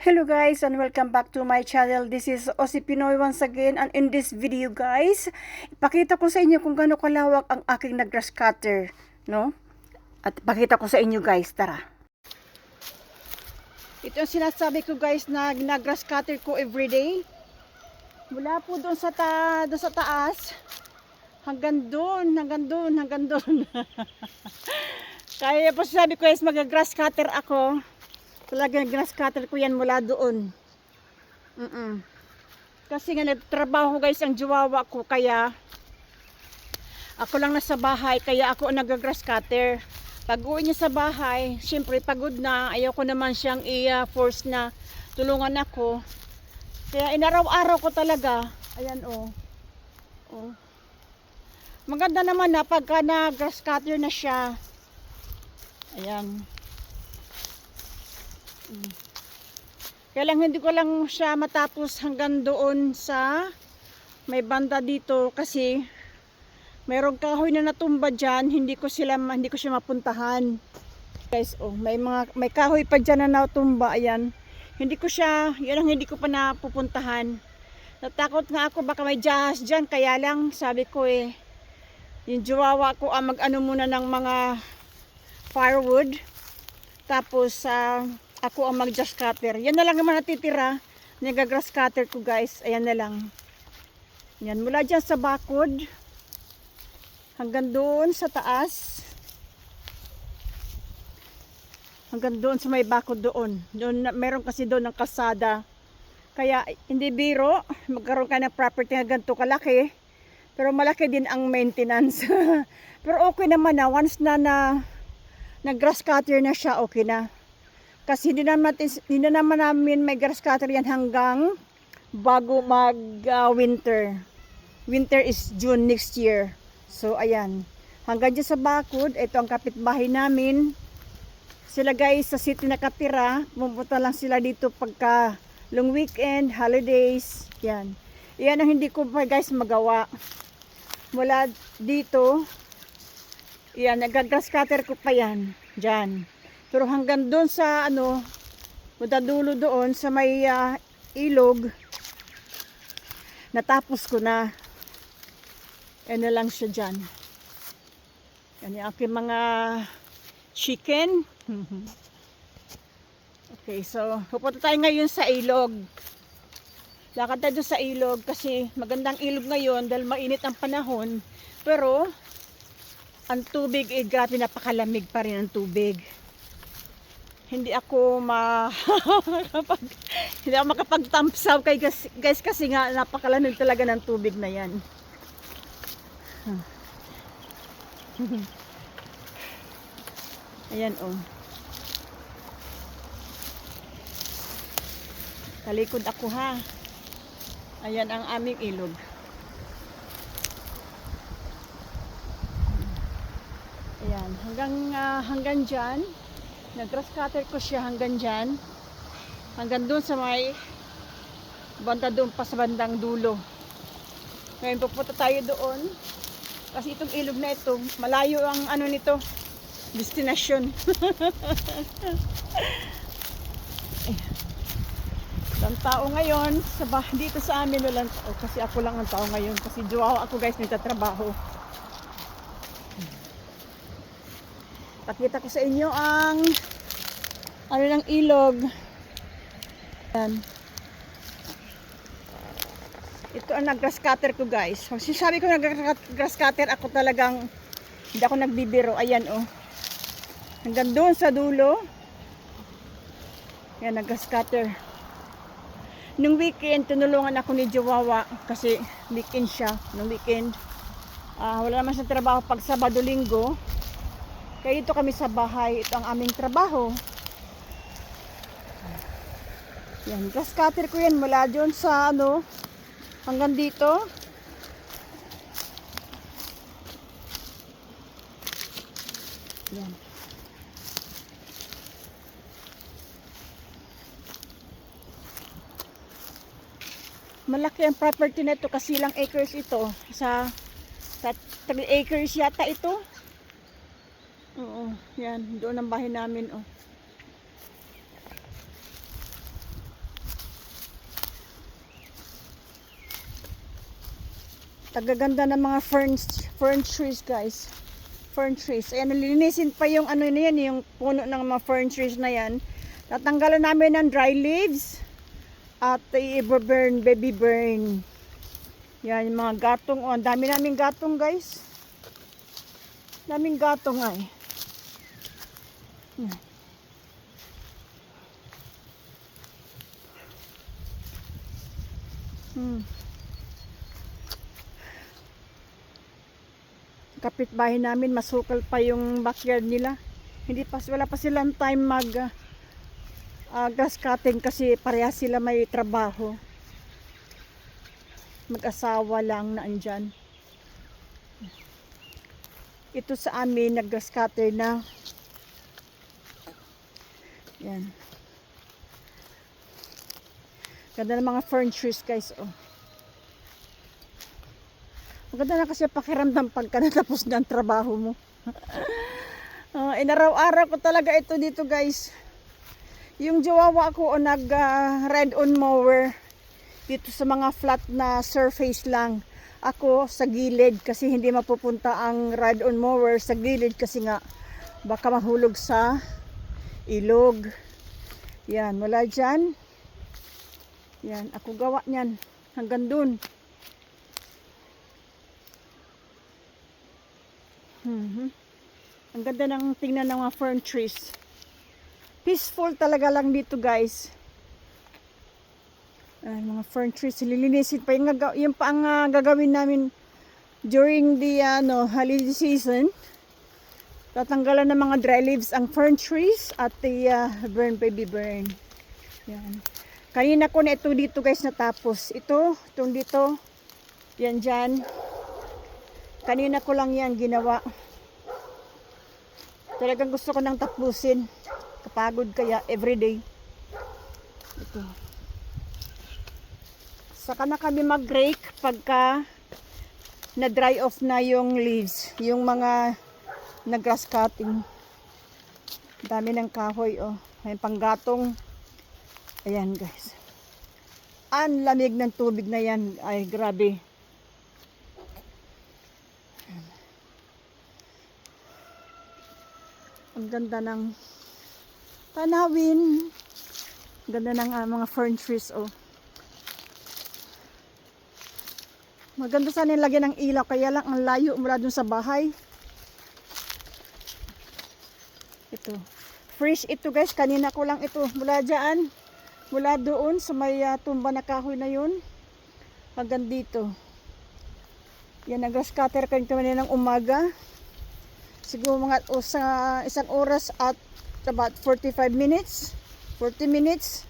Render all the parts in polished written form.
Hello guys and welcome back to my channel. This is Osi Pinoy once again, and in this video guys, ipakita ko sa inyo kung gaano kalawak ang aking grass cutter, no? At ipakita ko sa inyo guys, tara. Ito ang sinasabi ko guys na grass cutter ko everyday. Mula po doon sa taas hanggang doon. Kaya po sabi ko guys, mag-grass cutter ako. Talagang grass cutter ko yan mula doon. Kasi nga nagtrabaho guys ang jowa ko, kaya ako lang nasa bahay, kaya ako nag-grass cutter. Pag uwi niya sa bahay, syempre pagod na, ayoko naman siyang i-force na tulungan ako. Kaya inaraw-araw ko talaga. Ayan oh. Maganda naman na pagka na grass cutter na siya. Ayan. Kaya lang hindi ko lang siya matapos hanggang doon sa may banda dito, kasi mayroong kahoy na natumba diyan, hindi ko siya mapuntahan. Guys, oh, may kahoy pa diyan na natumba, ayan. Hindi ko pa napupuntahan. Natakot nga ako baka may jahas diyan, kaya lang sabi ko yung jowa ko mag-ano muna ng mga firewood. Tapos ako ang mag-grass cutter. Yan na lang naman natitira. Nag-grass cutter ko guys. Ayan na lang. Yan. Mula dyan sa bakod. Hanggang doon sa taas. Hanggang doon sa may bakod doon. Meron kasi doon ng kalsada. Kaya hindi biro. Magkaroon ka ng property na ganito kalaki. Pero malaki din ang maintenance. Pero okay naman na. Once na nag-grass cutter na siya, okay na. Kasi hindi naman namin may grass cutter yan hanggang bago mag-winter. Winter is June next year. So, ayan. Hanggang dyan sa bakod, ito ang kapitbahay namin. Sila guys, sa city nakatira. Pumunta lang sila dito pagka long weekend, holidays. Yan. Yan ang hindi ko pa guys magawa. Mula dito, yan, nag-grass cutter ko pa yan. Dyan. Pero hanggang doon sa dulo doon sa may ilog, natapos ko na. Ano lang siya dyan. Yan yung aking mga chicken. Okay, so pupunta tayo ngayon sa ilog. Lakad tayo sa ilog kasi magandang ilog ngayon dahil mainit ang panahon. Pero ang tubig grabe, napakalamig pa rin ang tubig. Hindi ako makapagtampsaw kay guys kasi nga napakalamig talaga ng tubig na yan. Ayan oh. Talikod ako ha. Ayan ang aming ilog. Ayan, hanggang dyan. Nag-grass cutter ko siya hanggang dyan. Hanggang doon sa may banda doon pa sa bandang dulo. Ngayon pupunta tayo doon. Kasi itong ilog na ito, malayo ang nito, destination. Walang tao ngayon dito sa amin, walang tao. Kasi ako lang ang tao ngayon. Kasi jowa ako guys, nagtatrabaho. Pakita ko sa inyo ang ng ilog. Yan. Ito ang nag-grass cutter ko guys. Sabi ko nag-grass cutter ako, talagang hindi ako nagbibiro. Ayan oh. Hanggang doon sa dulo. Yan, nag-grass cutter. Nung weekend, tinulungan ako ni Jowawa kasi weekend siya. Nung weekend, wala naman siyang trabaho pag Sabado, Linggo. Kaya dito kami sa bahay, ito ang aming trabaho. Yan, grass cutter ko yan mula dyan sa hanggang dito. Yan. Malaki ang property na ito kasi ilang acres ito. Sa 3 acres yata ito. Oo, yan, doon ang bahay namin oh. Tagaganda ng mga fern trees guys. Fern trees. Ayan, nalilinisin pa yung ano na yan, yung puno ng mga fern trees na yan. Tatanggalan namin ng dry leaves at i-burn, baby burn. Yan, yung mga gatong. Oh, ang dami naming gatong guys. Daming gatong ay. Yan. Kapitbahay namin, masukal pa yung backyard nila. Wala pa silang time mag grass cutting kasi parehas sila may trabaho. Mag-asawa lang na andyan. Ito sa amin, nag-grass cutter na. Yan. Ganda ng mga fern trees guys. Oh. Maganda na kasi pakiramdam pagka natapos na ang trabaho mo. Inaraw-araw ko talaga ito dito guys. Yung jowa ko nag ride on mower dito sa mga flat na surface lang. Ako sa gilid kasi hindi mapupunta ang ride on mower sa gilid kasi nga baka mahulog sa ilog. Yan, wala dyan. Yan, ako gawa niyan hanggang dun. Ang ganda ng tingnan ng mga fern trees. Peaceful talaga lang dito guys. Mga fern trees, lilinisin pa yung pa ang gagawin namin during the holiday season. Tatanggalan ng mga dry leaves ang fern trees at the baby burn. Yan. Kanina ko na ito dito guys natapos. Itong dito. Yan dyan. Kanina ko lang yan ginawa. Talagang gusto ko nang tapusin. Kapagod kaya everyday. Ito. Saka na kami mag-rake pagka na-dry off na yung leaves. Yung mga nag-grass cutting. Dami ng kahoy. Oh. May panggatong. Ayan guys. Ang lamig ng tubig na yan. Ay grabe. Ang ganda ng tanawin. Ganda ng mga fern trees. Oh. Maganda sana yung lagyan ng ilaw. Kaya lang ang layo mula dun sa bahay. Ito. Fresh ito guys. Kanina ko lang ito. Mula dyan. Mula doon sa may tumba na kahoy na yun. Hanggang dito. Yan ang grass cutter kanina ng umaga. Siguro mga isang oras at about 45 minutes. 40 minutes.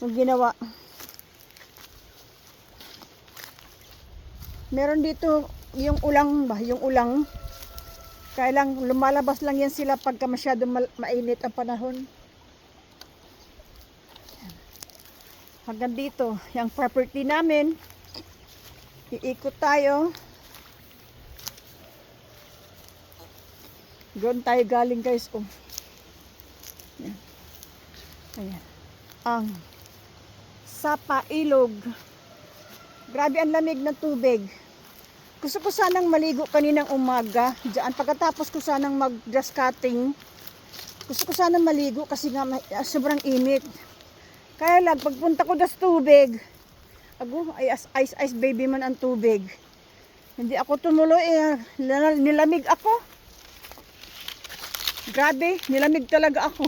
Yung ginawa. Meron dito yung ulang ba? Yung ulang. Kaya lang lumalabas lang yan sila pagka masyadong mainit ang panahon. Hanggang dito. Yung property namin. Iikot tayo. Doon tayo galing guys. Oh. Ayan. Ayan. Ang Sapa Ilog. Grabe ang lamig ng tubig. Gusto ko sanang maligo kaninang umaga. Diyan. Pagkatapos ko sanang mag-grass cutting. Gusto ko sanang maligo kasi nga sobrang init. Kaya lang, pagpunta ko sa tubig, ay ice baby man ang tubig. Hindi ako tumuloy. Nilamig ako. Grabe, nilamig talaga ako.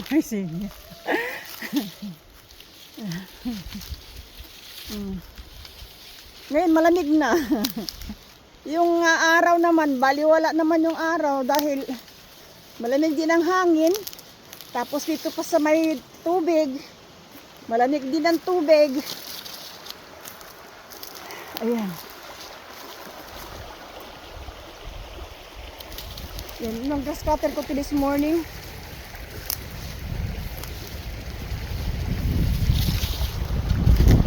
Ngayon, malamig na. Yung araw naman, baliwala naman yung araw dahil malamig din ang hangin. Tapos dito pa sa may tubig, malamig din ang tubig. Ayan. Yan, yung grass cutter ko this morning.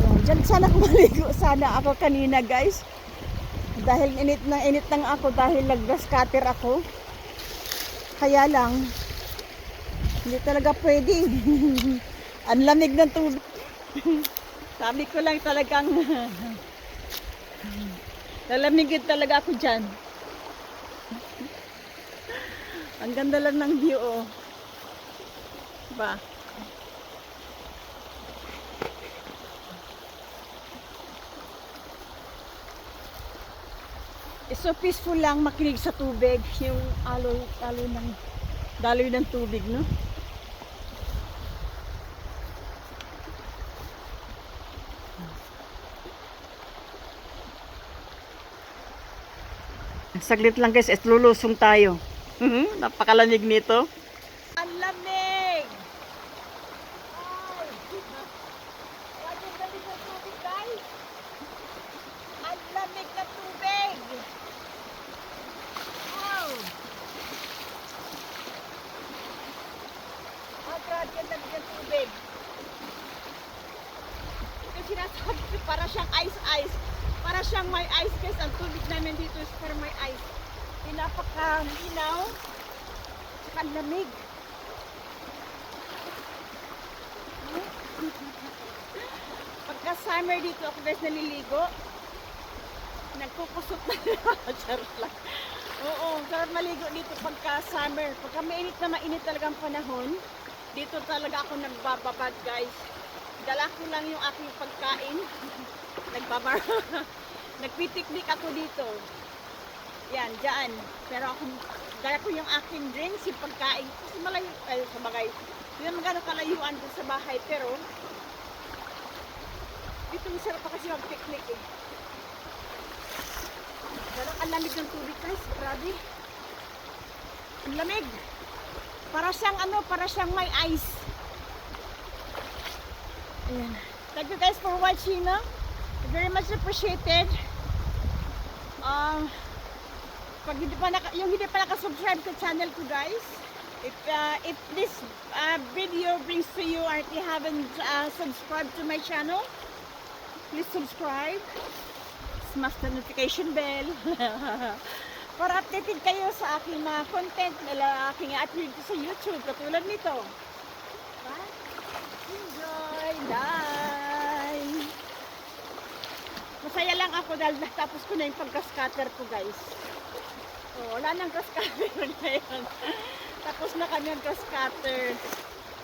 Yan, dyan sana kumaligo sana ako kanina guys. Dahil init ng ako dahil nag-grass cutter ako. Kaya lang, hindi talaga pwede. Ang lamig ng tubig. Sabi ko lang talagang Lalamigid talaga ako dyan. Ang ganda lang ng view, oh. Diba? It's so peaceful lang makinig sa tubig, yung daloy ng tubig, no? Saglit lang guys, at lulusong tayo. Napakalamig nito. Ang lamig! Ay! Wala yung lamig ng tubig, guys! Ang lamig ng tubig! Wow! Oh, grabe yung lamig ng tubig. Ito sinasabi ko, para siyang ice-ice. Para siyang may ice guys, ang tubig namin dito is para may ice. Pinapaka-linaw, saka lamig. Pagka summer dito ako guys naliligo, nagkukusot na charot lang. Oo, sarap maligo dito pagka summer. Pagka mainit na mainit talagang panahon, dito talaga ako nagbababad guys. Dala ko lang yung aking pagkain. Nagbabar. Nagpitiknik ako dito. Yan, dyan. Pero ako, dala ko yung aking drinks, yung pagkain. Kasi malayo, sa bagay. Hindi naman gano'ng kalayuan dun sa bahay. Pero, dito masarap pa kasi mag-picnic eh. Pero ang lamig ng tubig guys. Grabe. Ang lamig. Para siyang para siyang may ice. Ayan. Thank you guys for watching, no? Very much appreciated. Pag yung hindi pa naka-subscribe sa channel ko guys, if this video brings to you or if you haven't subscribed to my channel, please subscribe. Smash the notification bell para updated kayo sa aking mga content na aking i-upload sa YouTube katulad nito. Enjoy life! Masaya lang ako dahil natapos ko na yung pagka-scatter ko guys. Oh, wala nang grass-cutter ngayon. Tapos na kami ang grass-cutter.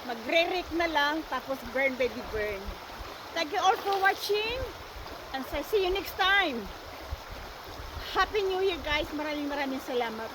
Magre-rake na lang, tapos burn baby burn. Thank you all for watching. And see you next time. Happy New Year guys. Maraming salamat.